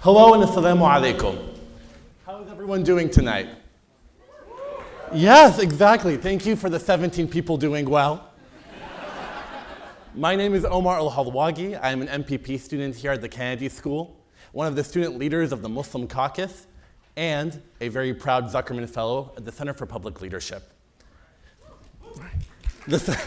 Hello and assalamu alaikum. How is everyone doing tonight? Yes, exactly. Thank you for the 17 people doing well. My name is Omar Al-Halwagi. I am an MPP student here at the Kennedy School, one of the student leaders of the Muslim Caucus, and a very proud Zuckerman Fellow at the Center for Public Leadership. The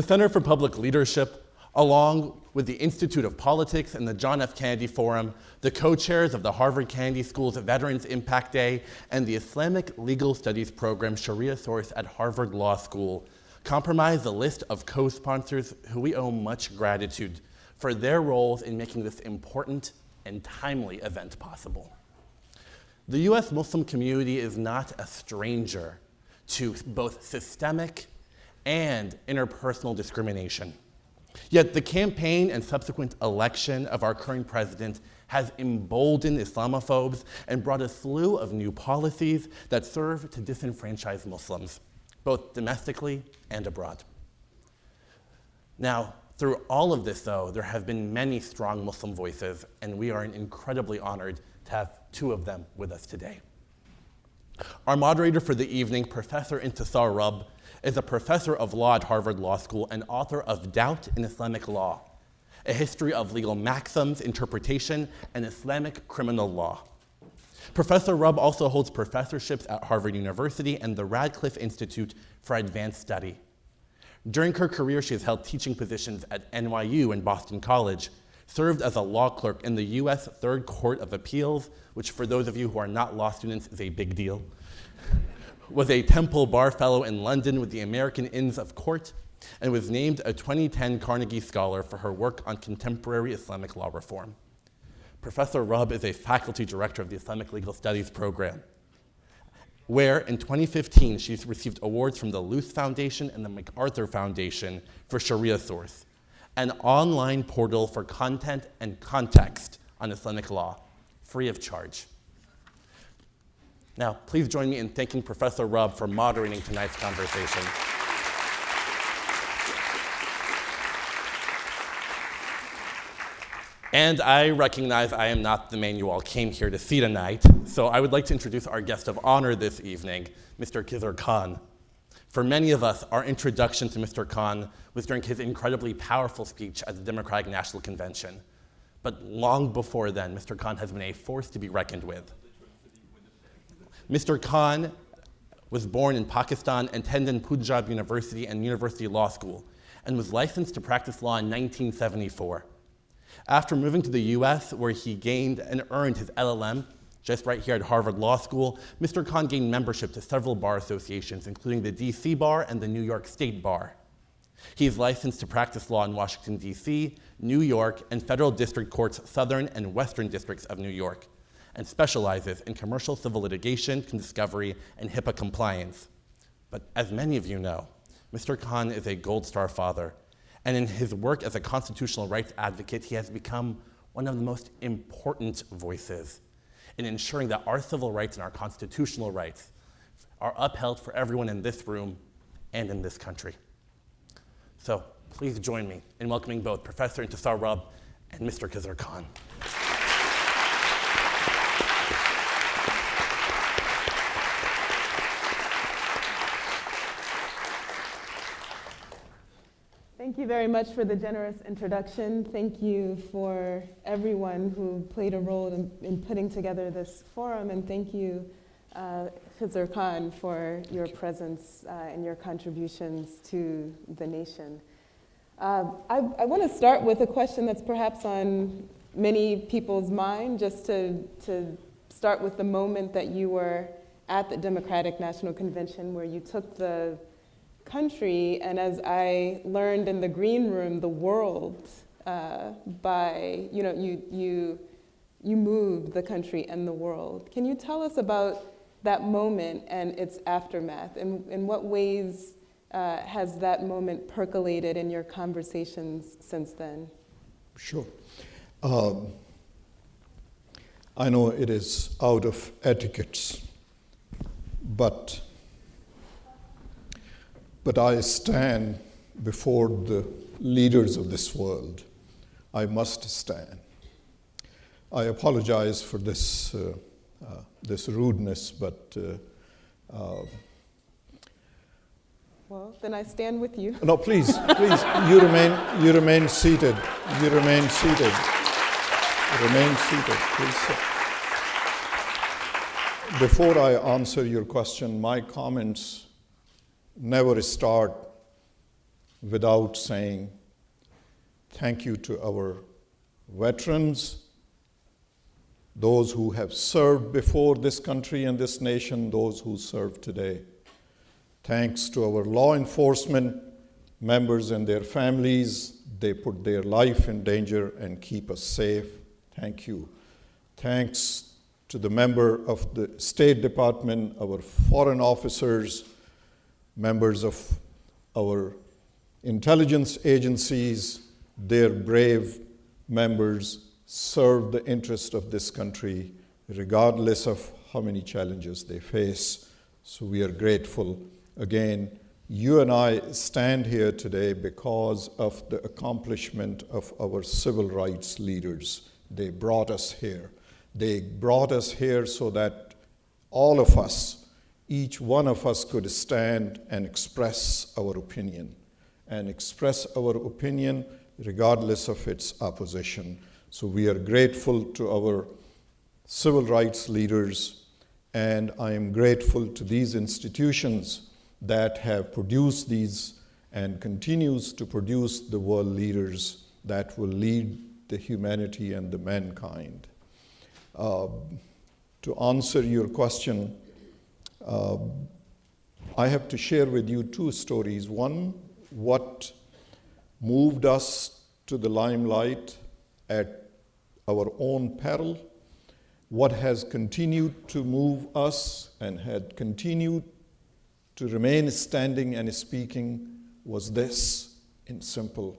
Center for Public Leadership, along with the Institute of Politics and the John F. Kennedy Forum, the co-chairs of the Harvard Kennedy School's Veterans Impact Day, and the Islamic Legal Studies program Sharia Source at Harvard Law School, comprise the list of co-sponsors who we owe much gratitude for their roles in making this important and timely event possible. The US Muslim community is not a stranger to both systemic and interpersonal discrimination. Yet the campaign and subsequent election of our current president has emboldened Islamophobes and brought a slew of new policies that serve to disenfranchise Muslims, both domestically and abroad. Now, through all of this, though, there have been many strong Muslim voices, and we are incredibly honored to have two of them with us today. Our moderator for the evening, Professor Intisar Rabb, is a professor of law at Harvard Law School and author of Doubt in Islamic Law, a history of legal maxims, interpretation, and Islamic criminal law. Professor Rabb also holds professorships at Harvard University and the Radcliffe Institute for Advanced Study. During her career, she has held teaching positions at NYU and Boston College, served as a law clerk in the US Third Court of Appeals, which for those of you who are not law students is a big deal, was a Temple Bar Fellow in London with the American Inns of Court, and was named a 2010 Carnegie Scholar for her work on contemporary Islamic law reform. Professor Rabb is a faculty director of the Islamic Legal Studies program, where in 2015 she's received awards from the Luce Foundation and the MacArthur Foundation for Sharia Source, an online portal for content and context on Islamic law, free of charge. Now, please join me in thanking Professor Rabb for moderating tonight's conversation. And I recognize I am not the man you all came here to see tonight, so I would like to introduce our guest of honor this evening, Mr. Khizr Khan. For many of us, our introduction to Mr. Khan was during his incredibly powerful speech at the Democratic National Convention. But long before then, Mr. Khan has been a force to be reckoned with. Mr. Khan was born in Pakistan, attended Punjab University and University Law School, and was licensed to practice law in 1974. After moving to the US, where he gained and earned his LLM, just right here at Harvard Law School, Mr. Khan gained membership to several bar associations, including the DC Bar and the New York State Bar. He is licensed to practice law in Washington, DC, New York, and federal district courts, Southern and Western districts of New York, and specializes in commercial civil litigation, discovery, and HIPAA compliance. But as many of you know, Mr. Khan is a Gold Star father, and in his work as a constitutional rights advocate, he has become one of the most important voices in ensuring that our civil rights and our constitutional rights are upheld for everyone in this room and in this country. So please join me in welcoming both Professor Intisar Rabb and Mr. Khizr Khan. Thank you very much for the generous introduction. Thank you for everyone who played a role in putting together this forum, and thank you, Khizr Khan, for your presence and your contributions to the nation. I want to start with a question that's perhaps on many people's mind, just to start with the moment that you were at the Democratic National Convention, where you took the country, and as I learned in the green room, the world, you moved the country and the world. Can you tell us about that moment and its aftermath? In what ways has that moment percolated in your conversations since then? Sure. I know it is out of etiquettes, but I stand before the leaders of this world. I must stand. I apologize for this this rudeness, but Well, then I stand with you. no, please, you remain seated. You remain seated. Remain seated, please. Sit. Before I answer your question, my comments never start without saying thank you to our veterans, those who have served before this country and this nation, those who serve today. Thanks to our law enforcement members and their families. They put their life in danger and keep us safe. Thank you. Thanks to the member of the State Department, our foreign officers, members of our intelligence agencies, their brave members serve the interest of this country regardless of how many challenges they face. So we are grateful. Again, you and I stand here today because of the accomplishment of our civil rights leaders. They brought us here. They brought us here so that all of us, each one of us, could stand and express our opinion, and express our opinion regardless of its opposition. So we are grateful to our civil rights leaders, and I am grateful to these institutions that have produced these and continues to produce the world leaders that will lead the humanity and the mankind. To answer your question, I have to share with you two stories. One, what moved us to the limelight at our own peril, what has continued to move us and had continued to remain standing and speaking was this, in simple.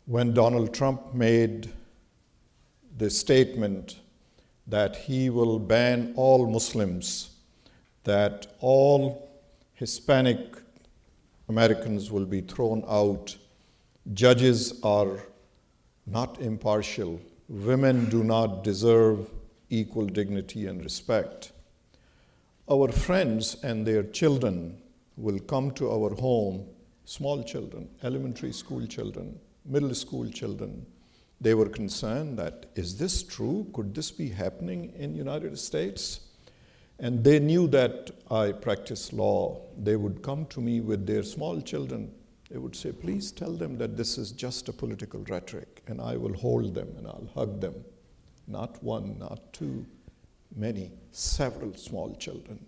When Donald Trump made the statement that he will ban all Muslims, that all Hispanic Americans will be thrown out, judges are not impartial, women do not deserve equal dignity and respect. Our friends and their children will come to our home, small children, elementary school children, middle school children. They were concerned that, is this true? Could this be happening in the United States? And they knew that I practice law. They would come to me with their small children. They would say, please tell them that this is just a political rhetoric, and I will hold them and I'll hug them. Not one, not two, many, several small children.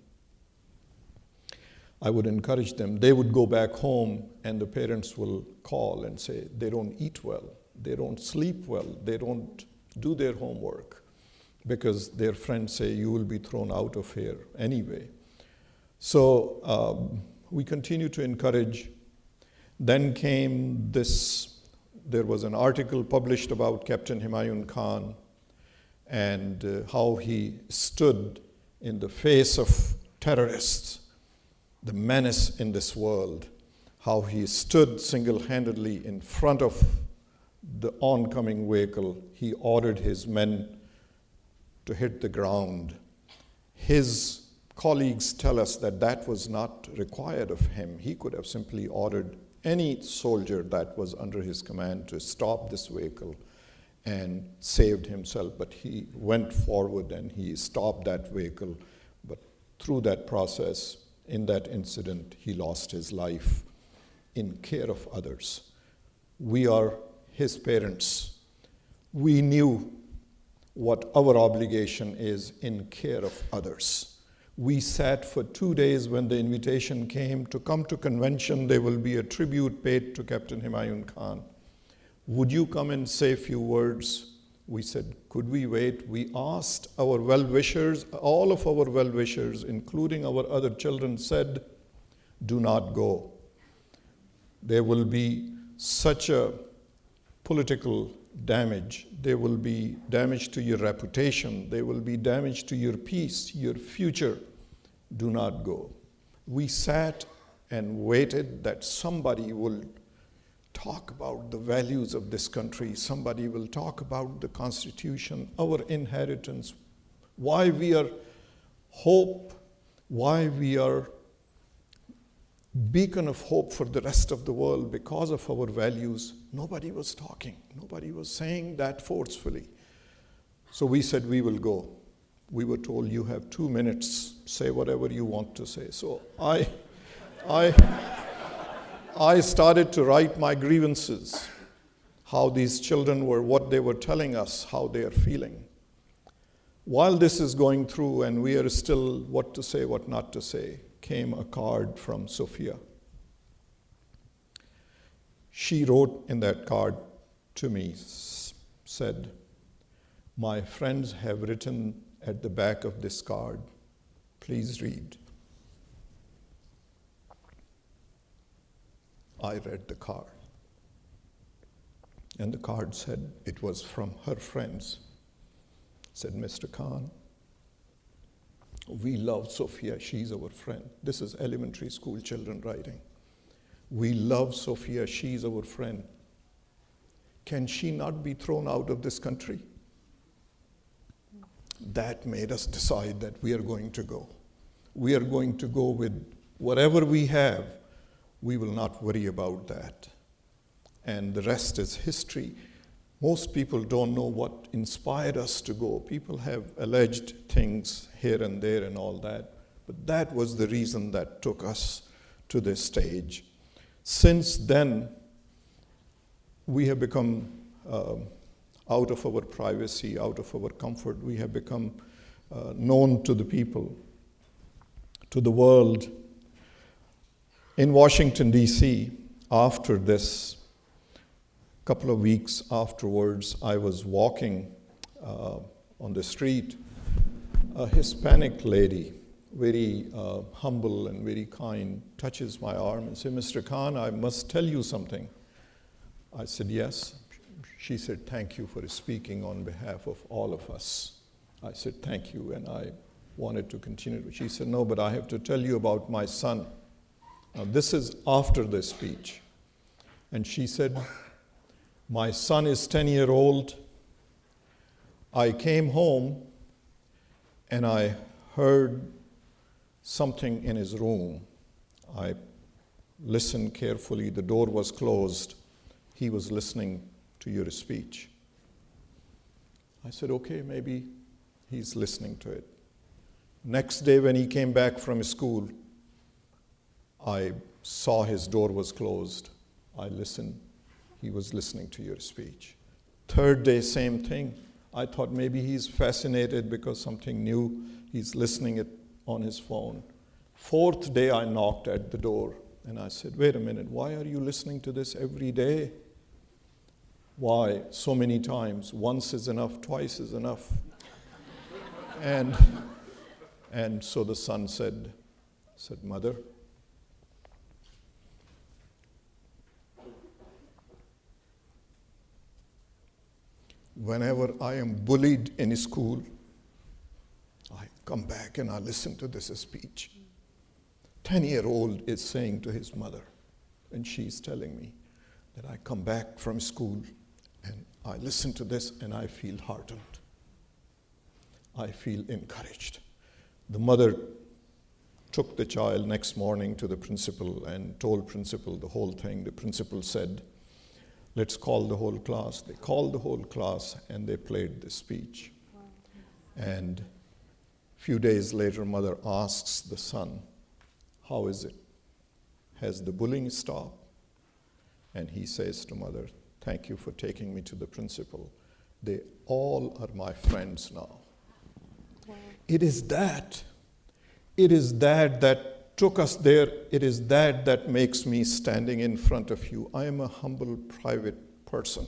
I would encourage them. They would go back home and the parents will call and say, they don't eat well, they don't sleep well, they don't do their homework because their friends say you will be thrown out of here anyway. So we continue to encourage. Then came this, there was an article published about Captain Humayun Khan and how he stood in the face of terrorists, the menace in this world, how he stood single-handedly in front of the oncoming vehicle. He ordered his men to hit the ground. His colleagues tell us that that was not required of him. He could have simply ordered any soldier that was under his command to stop this vehicle and saved himself, but he went forward and he stopped that vehicle. But through that process, in that incident, he lost his life in care of others. We are his parents. We knew what our obligation is in care of others. We sat for 2 days when the invitation came to come to convention. There will be a tribute paid to Captain Humayun Khan. Would you come and say a few words? We said, could we wait? We asked our well-wishers, all of our well-wishers, including our other children, said, do not go. There will be such a political damage. There will be damage to your reputation. There will be damage to your peace, your future. Do not go. We sat and waited that somebody will talk about the values of this country. Somebody will talk about the Constitution, our inheritance, why we are hope, why we are beacon of hope for the rest of the world because of our values. Nobody was talking. Nobody was saying that forcefully. So we said we will go. We were told you have 2 minutes, say whatever you want to say. So I started to write my grievances, how these children were, what they were telling us, how they are feeling. While this is going through and we are still what to say, what not to say, came a card from Sophia. She wrote in that card to me, said, "My friends have written at the back of this card, please read." I read the card. And the card said it was from her friends. It said, "Mr. Khan, we love Sophia, she's our friend." This is elementary school children writing. "We love Sophia, she's our friend. Can she not be thrown out of this country?" That made us decide that we are going to go. We are going to go with whatever we have. We will not worry about that. And the rest is history. Most people don't know what inspired us to go. People have alleged things here and there and all that, but that was the reason that took us to this stage. Since then, we have become out of our privacy, out of our comfort. We have become known to the people, to the world. In Washington, D.C., after this, couple of weeks afterwards, I was walking on the street. A Hispanic lady, very humble and very kind, touches my arm and said, "Mr. Khan, I must tell you something." I said, "Yes." She said, "Thank you for speaking on behalf of all of us." I said, "Thank you," and I wanted to continue. She said, "No, but I have to tell you about my son." Now, this is after the speech. And she said, "My son is 10-year-old. I came home and I heard something in his room. I listened carefully. The door was closed. He was listening to your speech." I said, "Okay, maybe he's listening to it." Next day when he came back from school, I saw his door was closed. I listened. He was listening to your speech. Third day, same thing. I thought maybe he's fascinated because something new. He's listening it on his phone. Fourth day, I knocked at the door and I said, "Wait a minute, why are you listening to this every day? Why so many times? Once is enough, twice is enough." And so the son said, "Mother, whenever I am bullied in school, I come back and I listen to this speech." 10-year-old is saying to his mother, and she's telling me that I come back from school and I listen to this and I feel heartened. I feel encouraged. The mother took the child next morning to the principal and told principal the whole thing. The principal said, "Let's call the whole class." They called the whole class and they played the speech. Wow. And a few days later, mother asks the son, "How is it? Has the bullying stopped?" And he says to mother, "Thank you for taking me to the principal. They all are my friends now." Wow. It is that took us there. It is that makes me standing in front of you. I am a humble private person.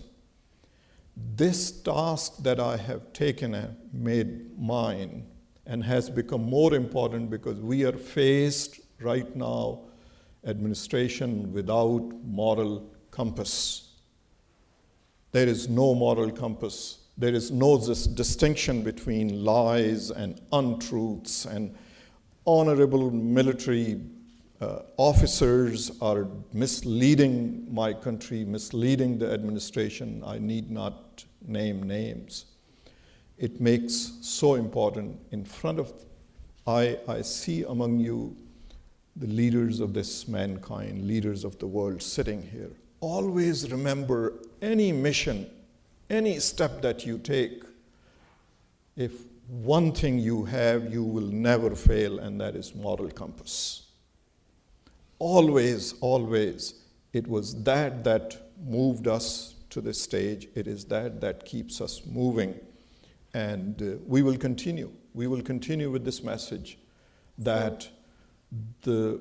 This task that I have taken and made mine and has become more important because we are faced right now, administration without moral compass. There is no moral compass. There is no distinction between lies and untruths and honorable military officers are misleading my country, misleading the administration. I need not name names. It makes so important. In front of, I see among you the leaders of this mankind, leaders of the world sitting here. Always remember any mission, any step that you take, if one thing you have, you will never fail, and that is moral compass. Always, always. It was that moved us to this stage. It is that keeps us moving. And we will continue. We will continue with this message that the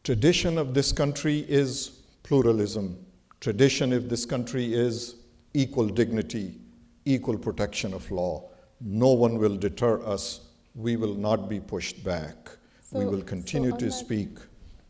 tradition of this country is pluralism. Tradition of this country is equal dignity, equal protection of law. No one will deter us. We will not be pushed back. We will continue to speak.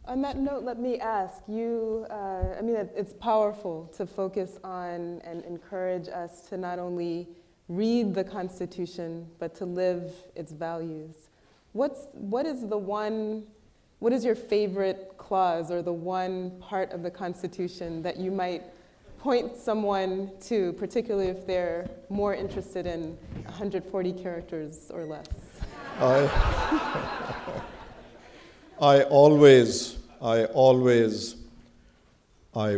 On that note, let me ask you, it's powerful to focus on and encourage us to not only read the Constitution, but to live its values. What is your favorite clause or the one part of the Constitution that you might point someone to, particularly if they're more interested in 140 characters or less? I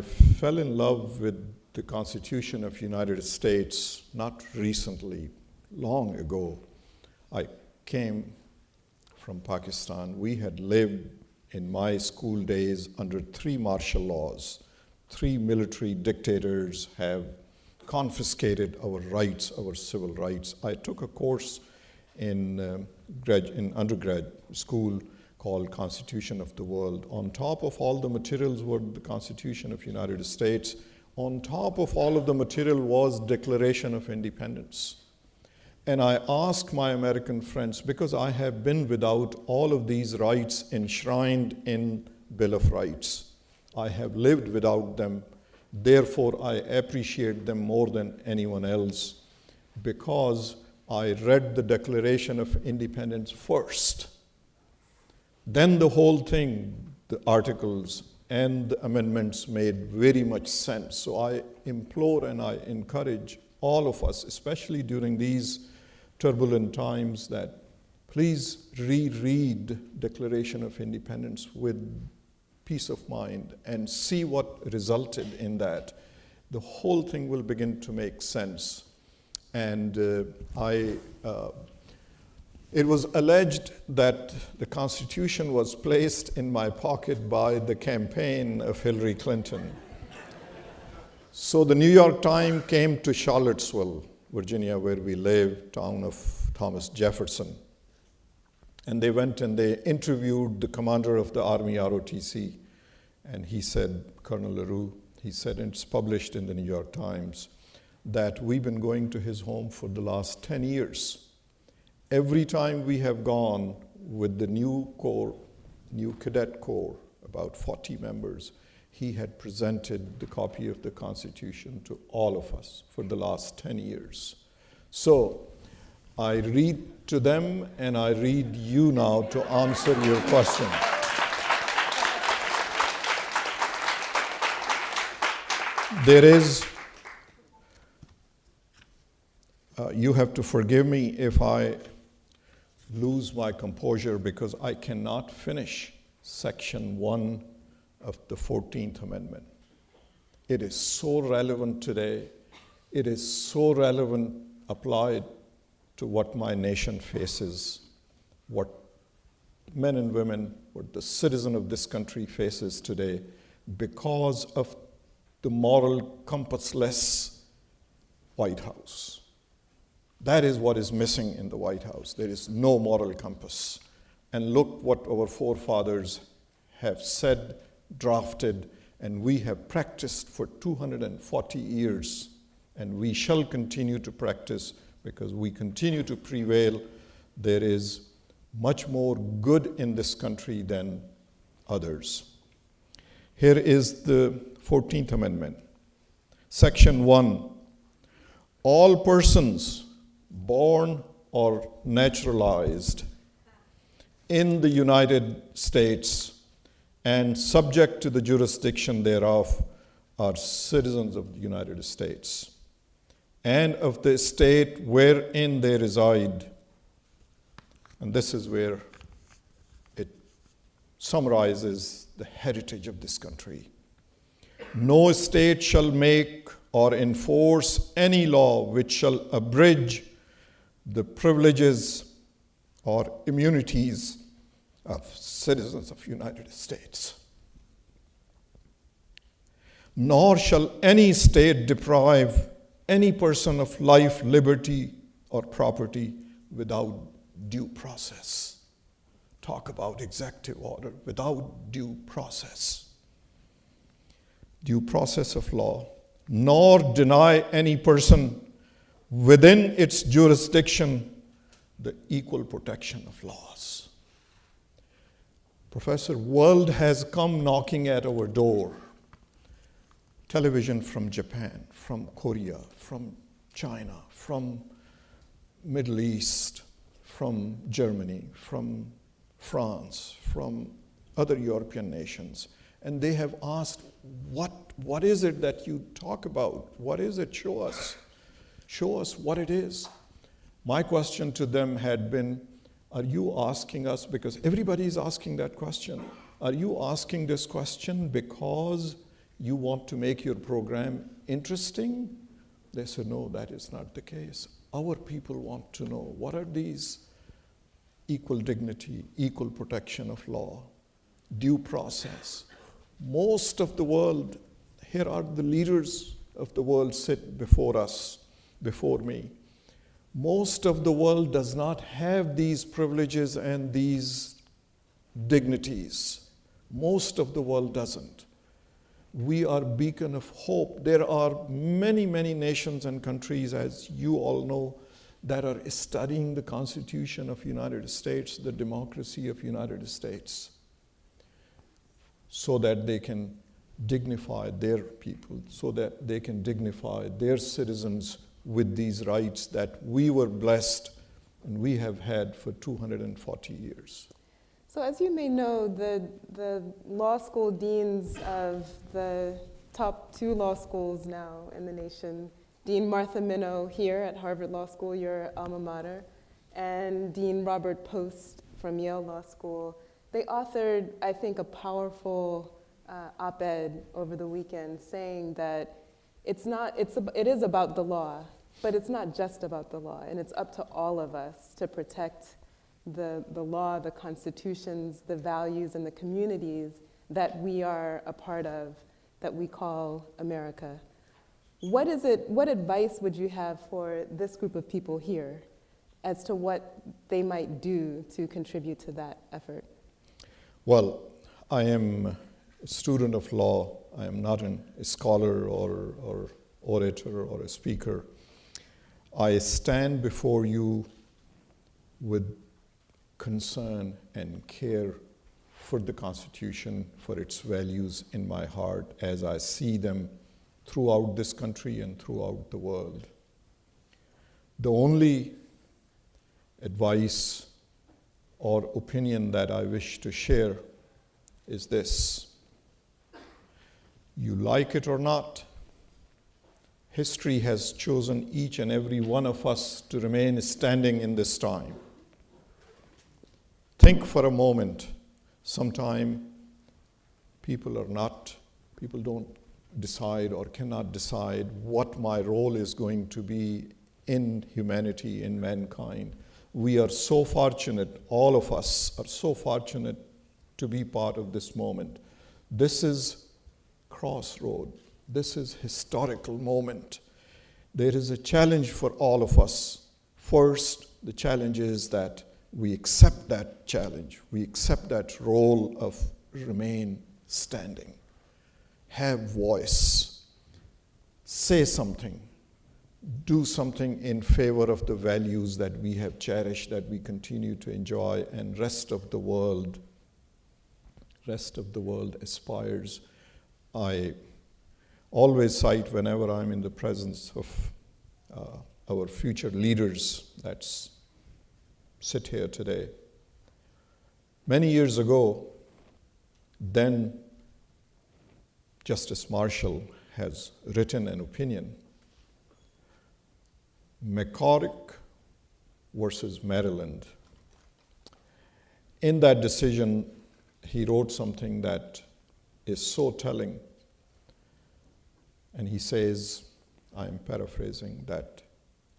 fell in love with the Constitution of the United States, not recently, long ago. I came from Pakistan. We had lived in my school days under 3 martial laws. 3 military dictators have confiscated our rights, our civil rights. I took a course in undergrad school called Constitution of the World. On top of all the materials were the Constitution of the United States. On top of all of the material was Declaration of Independence. And I asked my American friends, because I have been without all of these rights enshrined in Bill of Rights. I have lived without them. Therefore, I appreciate them more than anyone else, because I read the Declaration of Independence first. Then the whole thing, the articles and the amendments made very much sense. So I implore and I encourage all of us, especially during these turbulent times, that please reread Declaration of Independence with peace of mind and see what resulted in that. The whole thing will begin to make sense. And it was alleged that the Constitution was placed in my pocket by the campaign of Hillary Clinton. So the New York Times came to Charlottesville, Virginia, where we live, town of Thomas Jefferson. And they went and they interviewed the commander of the Army ROTC. And he said, Colonel LaRue, he said, and it's published in the New York Times, that we've been going to his home for the last 10 years. Every time we have gone with the new corps, new cadet corps, about 40 members, he had presented the copy of the Constitution to all of us for the last 10 years. So I read to them and I read you now to answer your question. There is, you have to forgive me if I lose my composure, because I cannot finish section 1 of the 14th Amendment. It is so relevant today. It is so relevant applied to what my nation faces, what men and women, what the citizen of this country faces today, because of the moral compassless White House. That is what is missing in the White House. There is no moral compass. And look what our forefathers have said, drafted, and we have practiced for 240 years. And we shall continue to practice, because we continue to prevail. There is much more good in this country than others. Here is the 14th Amendment. Section 1. All persons born or naturalized in the United States and subject to the jurisdiction thereof are citizens of the United States and of the state wherein they reside. And this is where it summarizes the heritage of this country. No state shall make or enforce any law which shall abridge the privileges or immunities of citizens of United States. Nor shall any state deprive any person of life, liberty, or property without due process. Talk about executive order, without due process. Due process of law. Nor deny any person within its jurisdiction the equal protection of laws. Professor, world has come knocking at our door. Television from Japan, from Korea, from China, from Middle East, from Germany, from France, from other European nations. And they have asked, what is it that you talk about? What is it? Show us. Show us what it is. My question to them had been, are you asking us, because everybody is asking that question, are you asking this question because you want to make your program interesting? They said, no, that is not the case. Our people want to know, what are these equal dignity, equal protection of law, due process? Most of the world, here are the leaders of the world sit before us, before me. Most of the world does not have these privileges and these dignities. Most of the world doesn't. We are a beacon of hope. There are many, many nations and countries, as you all know, that are studying the Constitution of the United States, the democracy of the United States, so that they can dignify their people, so that they can dignify their citizens with these rights that we were blessed and we have had for 240 years. So as you may know, the law school deans of the top 2 law schools now in the nation, Dean Martha Minow here at Harvard Law School, your alma mater, and Dean Robert Post from Yale Law School, they authored, I think, a powerful op-ed over the weekend saying that it is about the law, but it's not just about the law, and it's up to all of us to protect the law, the constitutions, the values, and the communities that we are a part of, that we call America. What advice would you have for this group of people here as to what they might do to contribute to that effort? Well, I am a student of law. I am not a scholar or orator or a speaker. I stand before you with concern and care for the Constitution, for its values in my heart as I see them throughout this country and throughout the world. The only advice or opinion that I wish to share is this. You like it or not, history has chosen each and every one of us to remain standing in this time. Think for a moment. Sometime people don't decide or cannot decide what my role is going to be in humanity, in mankind. We are so fortunate, all of us are so fortunate to be part of this moment. This is crossroad. This is historical moment. There is a challenge for all of us. First, the challenge is that we accept that challenge. We accept that role of remain standing. Have voice. Say something. Do something in favor of the values that we have cherished, that we continue to enjoy, and rest of the world aspires. I always cite, whenever I'm in the presence of our future leaders that sit here today, Many years ago, then Justice Marshall has written an opinion, McCormick versus Maryland. In that decision, he wrote something that is so telling. And he says, I am paraphrasing, that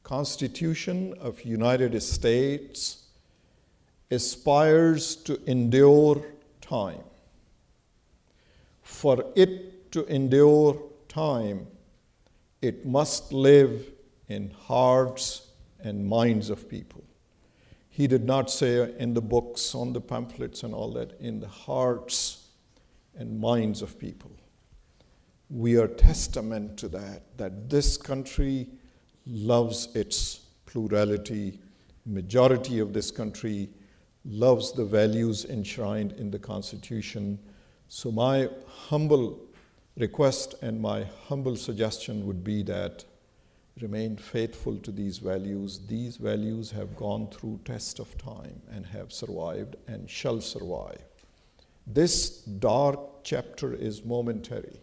Constitution of United States aspires to endure time. For it to endure time, it must live in hearts and minds of people. He did not say in the books, on the pamphlets and all that, in the hearts and minds of people. We are testament to that this country loves its plurality. Majority of this country loves the values enshrined in the Constitution. So my humble request and my humble suggestion would be that remain faithful to these values. These values have gone through test of time and have survived and shall survive. This dark chapter is momentary.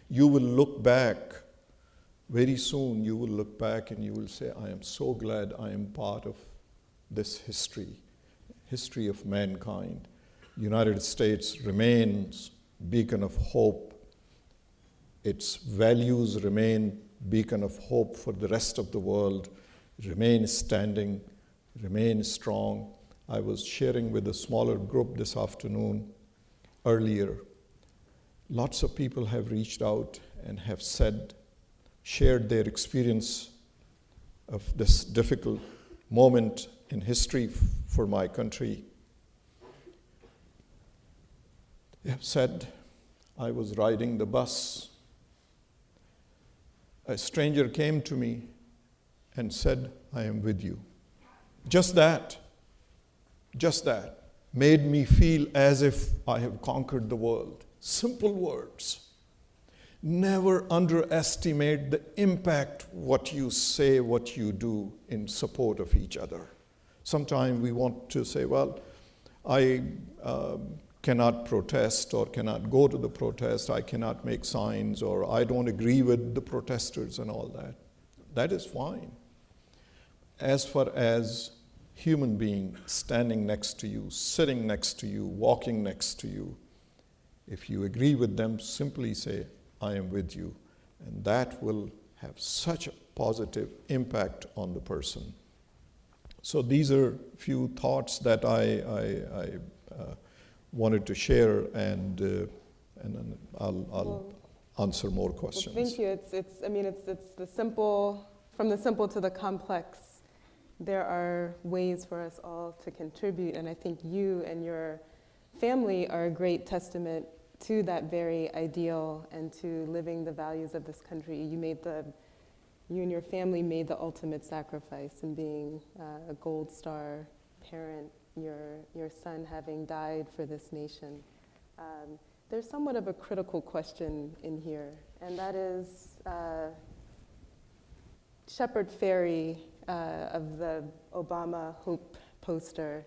You will look back, very soon you will look back and you will say, I am so glad I am part of this history of mankind. United States remains beacon of hope. Its values remain beacon of hope for the rest of the world. Remain standing, remain strong. I was sharing with a smaller group this afternoon earlier. Lots of people have reached out and have shared their experience of this difficult moment in history for my country. They have said, I was riding the bus. A stranger came to me and said, I am with you. Just that made me feel as if I have conquered the world. Simple words. Never underestimate the impact what you say, what you do in support of each other. Sometimes we want to say, well, I cannot protest or cannot go to the protest, I cannot make signs, or I don't agree with the protesters and all that. That is fine. As far as human being standing next to you, sitting next to you, walking next to you, if you agree with them, simply say, I am with you. And that will have such a positive impact on the person. So these are a few thoughts that I wanted to share, and then I'll answer more questions. Well, thank you. It's the simple, from the simple to the complex. There are ways for us all to contribute, and I think you and your family are a great testament to that very ideal and to living the values of this country. You and your family made the ultimate sacrifice in being a Gold Star parent, your son having died for this nation. There's somewhat of a critical question in here, and that is Shepard Fairey of the Obama Hope poster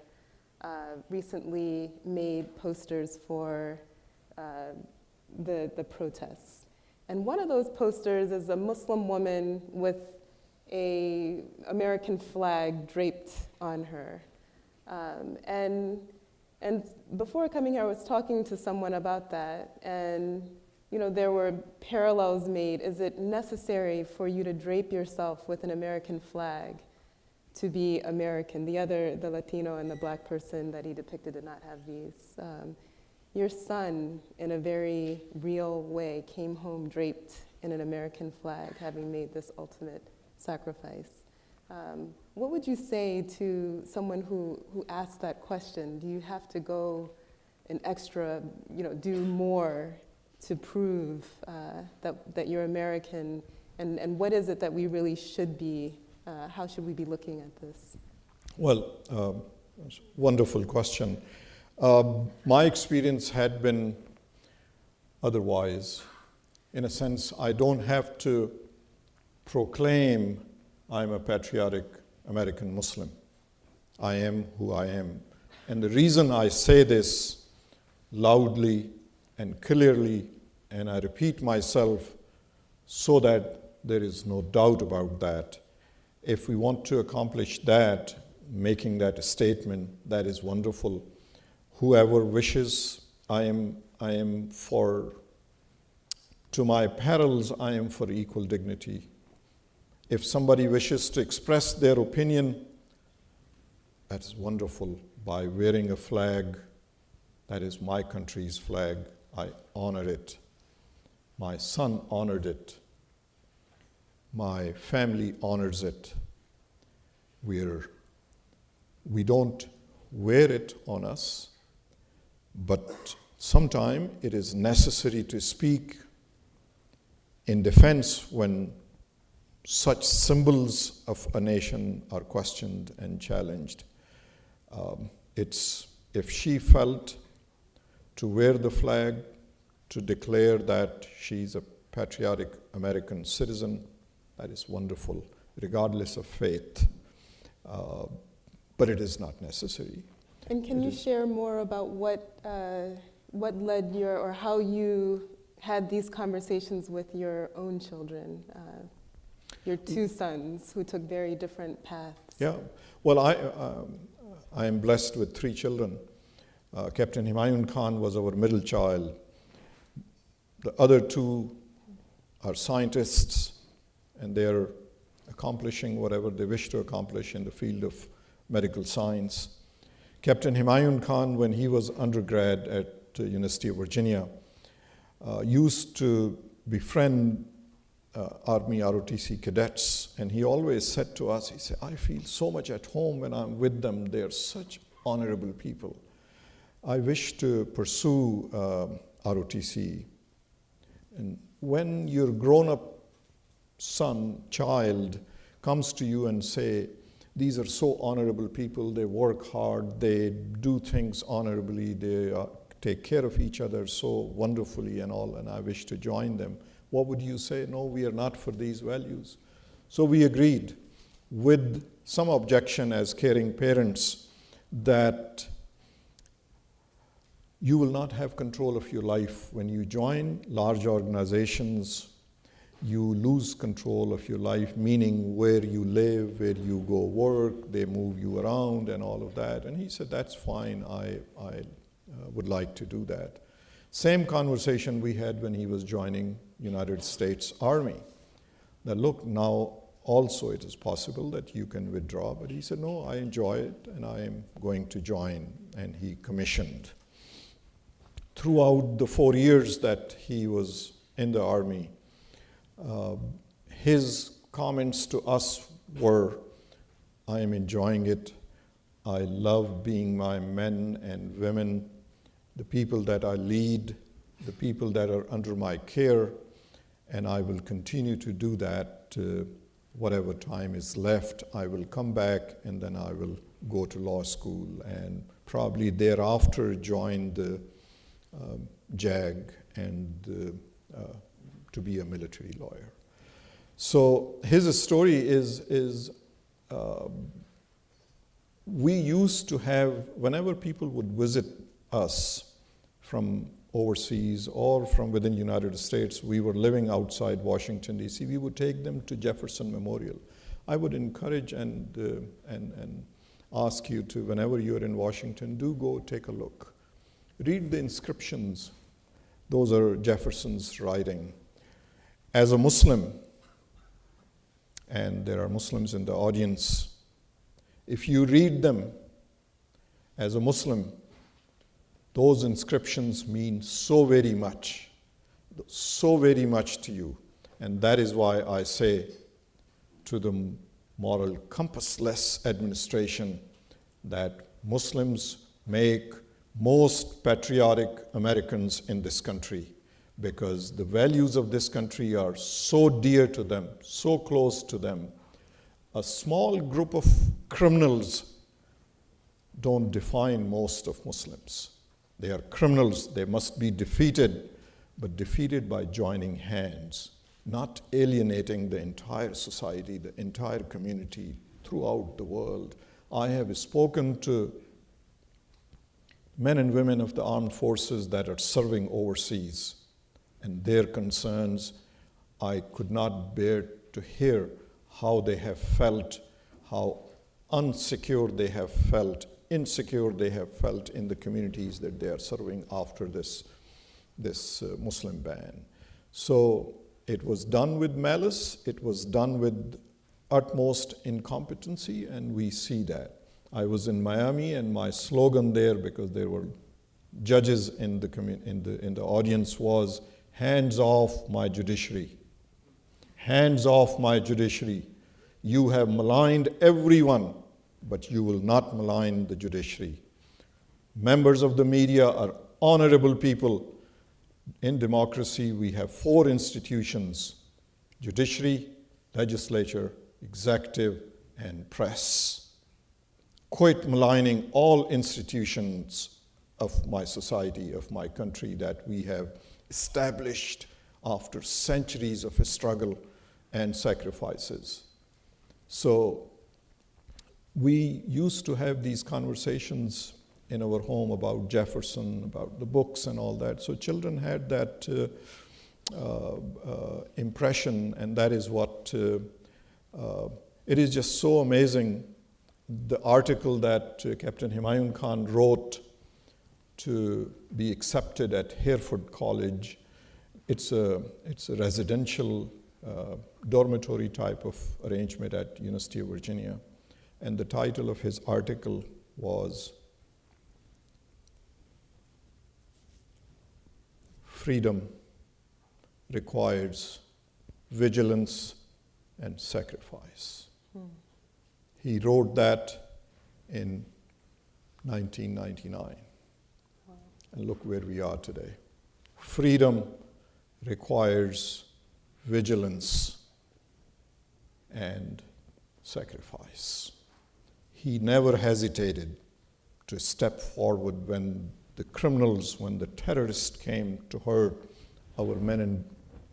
recently made posters for the protests. And one of those posters is a Muslim woman with an American flag draped on her. And before coming here, I was talking to someone about that, and there were parallels made. Is it necessary for you to drape yourself with an American flag to be American? The Latino and the black person that he depicted did not have these. Your son, in a very real way, came home draped in an American flag, having made this ultimate sacrifice. What would you say to someone who asks that question? Do you have to go an extra, do more to prove that you're American? And what is it that we really should be, how should we be looking at this? Well, that's a wonderful question. My experience had been otherwise. In a sense, I don't have to proclaim I'm a patriotic American Muslim. I am who I am. And the reason I say this loudly and clearly, and I repeat myself so that there is no doubt about that, if we want to accomplish that, making that a statement, that is wonderful. Whoever wishes, I am for, to my perils, I am for equal dignity. If somebody wishes to express their opinion, that is wonderful. By wearing a flag, that is my country's flag, I honor it. My son honored it. My family honors it. We don't wear it on us, but sometimes it is necessary to speak in defense when such symbols of a nation are questioned and challenged. If she felt to wear the flag, to declare that she's a patriotic American citizen, that is wonderful, regardless of faith. But it is not necessary. And can you share more about what led or how you had these conversations with your own children, your two sons who took very different paths? Yeah, well, I am blessed with 3 children. Captain Humayun Khan was our middle child. The other 2 are scientists, and they're accomplishing whatever they wish to accomplish in the field of medical science. Captain Humayun Khan, when he was undergrad at the University of Virginia, used to befriend Army ROTC cadets, and he always said to us, he said, I feel so much at home when I'm with them. They're such honorable people. I wish to pursue ROTC. And when your grown-up child comes to you and say, these are so honorable people, they work hard, they do things honorably, they take care of each other so wonderfully and all, and I wish to join them, what would you say? No, we are not for these values. So we agreed with some objection as caring parents that you will not have control of your life. When you join large organizations, you lose control of your life, meaning where you live, where you go work, they move you around and all of that. And he said, that's fine, I would like to do that. Same conversation we had when he was joining United States Army. That look, now also it is possible that you can withdraw. But he said, no, I enjoy it and I am going to join. And he commissioned. Throughout the 4 years that he was in the Army, his comments to us were, I am enjoying it. I love being my men and women, the people that I lead, the people that are under my care, and I will continue to do that whatever time is left. I will come back and then I will go to law school and probably thereafter join the JAG and to be a military lawyer. So his story is we used to have, whenever people would visit us from overseas or from within the United States, we were living outside Washington, D.C., we would take them to Jefferson Memorial. I would encourage and ask you to, whenever you're in Washington, do go take a look. Read the inscriptions. Those are Jefferson's writing. As a Muslim, and there are Muslims in the audience, if you read them as a Muslim, those inscriptions mean so very much to you. And that is why I say to the moral compassless administration that Muslims make most patriotic Americans in this country, because the values of this country are so dear to them, so close to them. A small group of criminals don't define most of Muslims. They are criminals, they must be defeated, but defeated by joining hands, not alienating the entire society, the entire community throughout the world. I have spoken to men and women of the armed forces that are serving overseas and their concerns. I could not bear to hear how they have felt, how unsecure they have felt, insecure they have felt in the communities that they are serving after this Muslim ban. So it was done with malice, it was done with utmost incompetency, and we see that. I was in Miami, and my slogan there, because there were judges in the audience, was "Hands off my judiciary. Hands off my judiciary. You have maligned everyone, but you will not malign the judiciary." Members of the media are honorable people. In democracy, we have 4 institutions: judiciary, legislature, executive, and press. Quit maligning all institutions of my society, of my country, that we have established after centuries of a struggle and sacrifices. So we used to have these conversations in our home about Jefferson, about the books and all that. So children had that impression, and that is what, it is just so amazing, the article that Captain Humayun Khan wrote to be accepted at Hereford College. It's a residential dormitory type of arrangement at University of Virginia. And the title of his article was "Freedom Requires Vigilance and Sacrifice." He wrote that in 1999. Wow. And look where we are today. Freedom requires vigilance and sacrifice. He never hesitated to step forward when the criminals, when the terrorists came to hurt our men and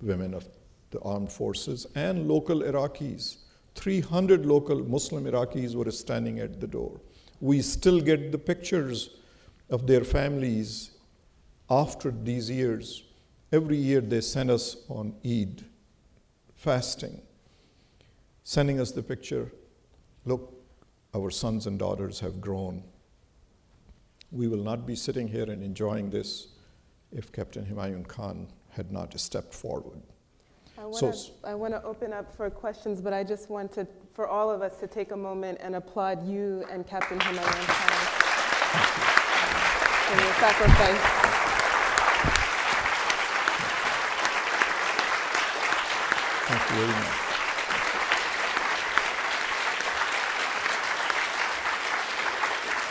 women of the armed forces and local Iraqis. 300 local Muslim Iraqis were standing at the door. We still get the pictures of their families after these years. Every year they send us on Eid, fasting, sending us the picture, "Look, our sons and daughters have grown." We will not be sitting here and enjoying this if Captain Humayun Khan had not stepped forward. I want to open up for questions, but I just want for all of us to take a moment and applaud you and Captain Humayun Khan for your sacrifice. Thank you very much.